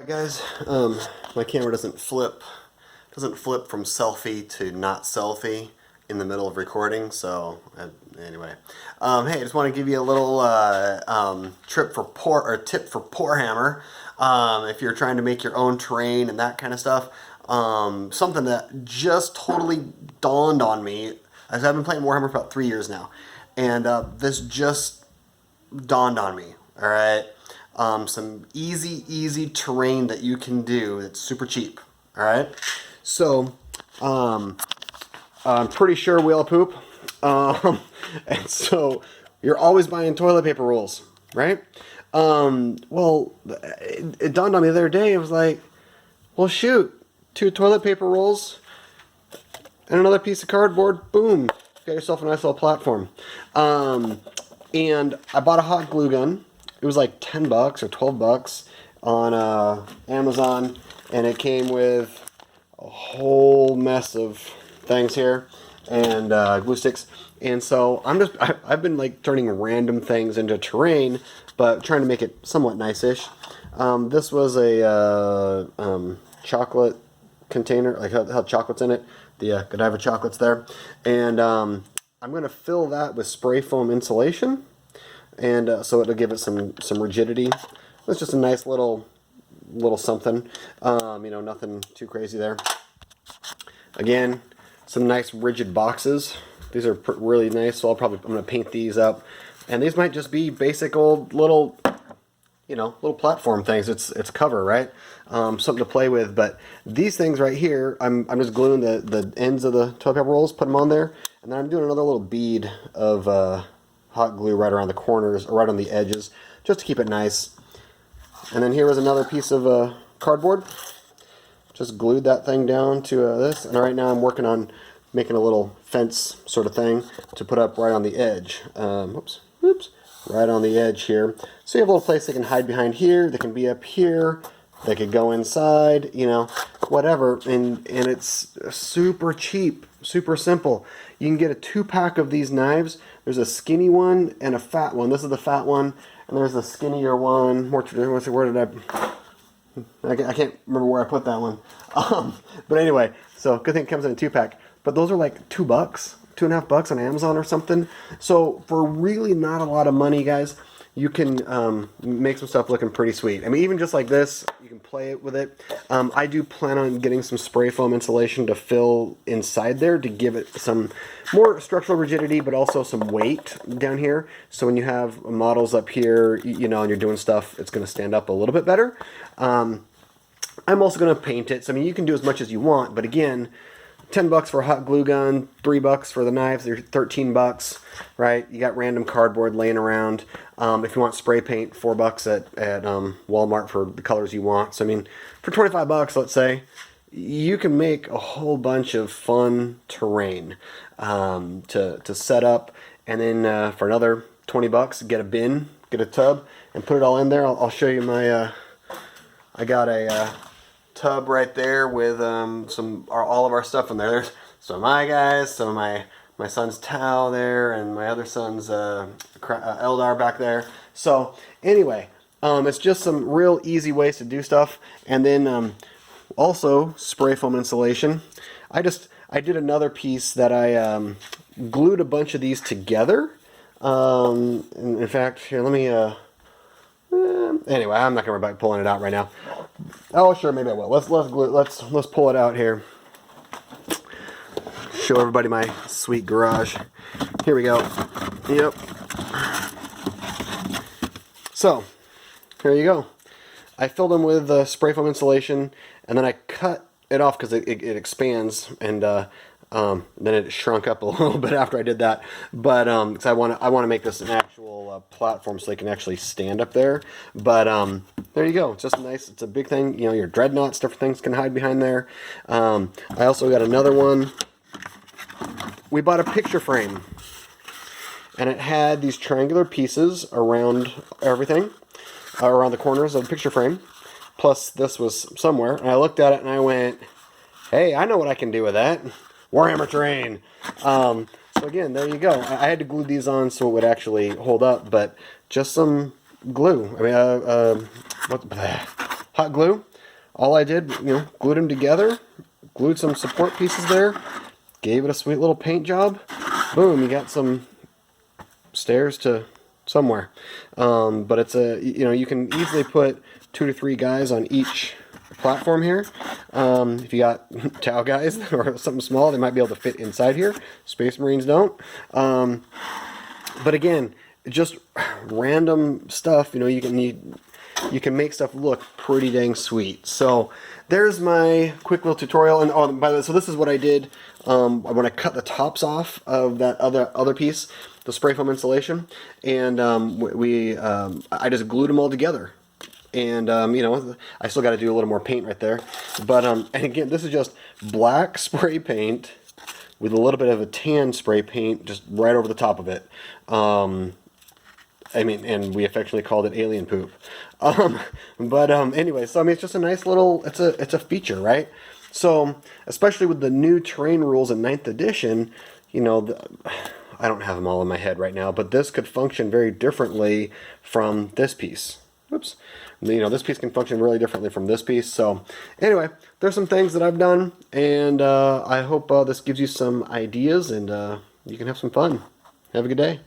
Guys, my camera doesn't flip from selfie to not selfie in the middle of recording, so anyway. Hey, I just want to give you a little tip for PoorHammer. If you're trying to make your own terrain and that kind of stuff. Something that just totally dawned on me, as I've been playing Warhammer for about 3 years now, and this just dawned on me, alright? Some easy terrain that you can do that's super cheap, alright? So, I'm pretty sure we all poop, and so you're always buying toilet paper rolls, right? Well, it dawned on me the other day, it was like, well shoot, 2 toilet paper rolls and another piece of cardboard, boom, got yourself a nice little platform. And I bought a hot glue gun. It was like 10 bucks or 12 bucks on Amazon, and it came with a whole mess of things here and glue sticks. And so I've been like turning random things into terrain, but trying to make it somewhat nice-ish. This was a chocolate container, like had chocolates in it. The Godiva chocolates there, and I'm going to fill that with spray foam insulation, and so it'll give it some rigidity. It's just a nice little something, you know, nothing too crazy there. Again, some nice rigid boxes. These are really nice, so I'm going to paint these up, and these might just be basic old little, you know, little platform things. It's cover, right? Something to play with. But these things right here, I'm just gluing the ends of the toilet paper rolls, put them on there, and then I'm doing another little bead of hot glue right around the corners, or right on the edges, just to keep it nice. And then here was another piece of cardboard. Just glued that thing down to this, and right now I'm working on making a little fence sort of thing to put up right on the edge. Oops, right on the edge here. So you have a little place they can hide behind here, they can be up here, they could go inside, you know, whatever, and it's super cheap, super simple. You can get a 2-pack of these knives. There's a skinny one and a fat one. This is the fat one, and there's the skinnier one. Where did I can't remember where I put that one. But anyway, so good thing it comes in a 2-pack. But those are like $2, $2.50 on Amazon or something. So for really not a lot of money, guys, you can make some stuff looking pretty sweet. I mean, even just like this, you can play it with it. I do plan on getting some spray foam insulation to fill inside there to give it some more structural rigidity, but also some weight down here. So when you have models up here, you know, and you're doing stuff, it's going to stand up a little bit better. I'm also going to paint it. So, I mean, you can do as much as you want, but again, 10 bucks for a hot glue gun, 3 bucks for the knives, they're 13 bucks, right? You got random cardboard laying around. If you want spray paint, 4 bucks at Walmart for the colors you want. So, I mean, for 25 bucks, let's say, you can make a whole bunch of fun terrain to set up. And then for another 20 bucks, get a bin, get a tub, and put it all in there. I'll show you my, I got a tub right there with all of our stuff in there. There's some of my guys, some of my son's towel there, and my other son's Eldar back there. So anyway, it's just some real easy ways to do stuff. And then also spray foam insulation. I did another piece that I glued a bunch of these together. In fact, here, let me anyway, I'm not gonna worry about pulling it out right now. Oh, sure, maybe I will. Let's pull it out here. Show everybody my sweet garage. Here we go. Yep. So, here you go. I filled them with spray foam insulation, and then I cut it off because it expands, and then it shrunk up a little bit after I did that. But because I want to make this an actual platform so they can actually stand up there. But there you go. It's just nice. It's a big thing. You know, your dreadnoughts, different things can hide behind there. I also got another one. We bought a picture frame, and it had these triangular pieces around everything, around the corners of the picture frame. Plus, this was somewhere, and I looked at it and I went, "Hey, I know what I can do with that." Warhammer Terrain. So again, there you go. I had to glue these on so it would actually hold up, but just some glue. I mean, hot glue. all I did, glued them together, glued some support pieces there, gave it a sweet little paint job. Boom, you got some stairs to somewhere. But it's you can easily put 2 to 3 guys on each platform here. If you got Tau guys or something small, they might be able to fit inside here. Space Marines don't. But again, just random stuff. You can make stuff look pretty dang sweet. So there's my quick little tutorial. And oh, by the way, so this is what I did when I cut the tops off of that other piece, the spray foam insulation, and I just glued them all together. And I still got to do a little more paint right there. But and again, this is just black spray paint with a little bit of a tan spray paint just right over the top of it. And we affectionately called it alien poop. Anyway, so it's just a nice little, it's a feature, right? So, especially with the new terrain rules in 9th edition, I don't have them all in my head right now, but this could function very differently from this piece. Oops. This piece can function really differently from this piece. So, anyway, there's some things that I've done, and I hope this gives you some ideas, and you can have some fun. Have a good day.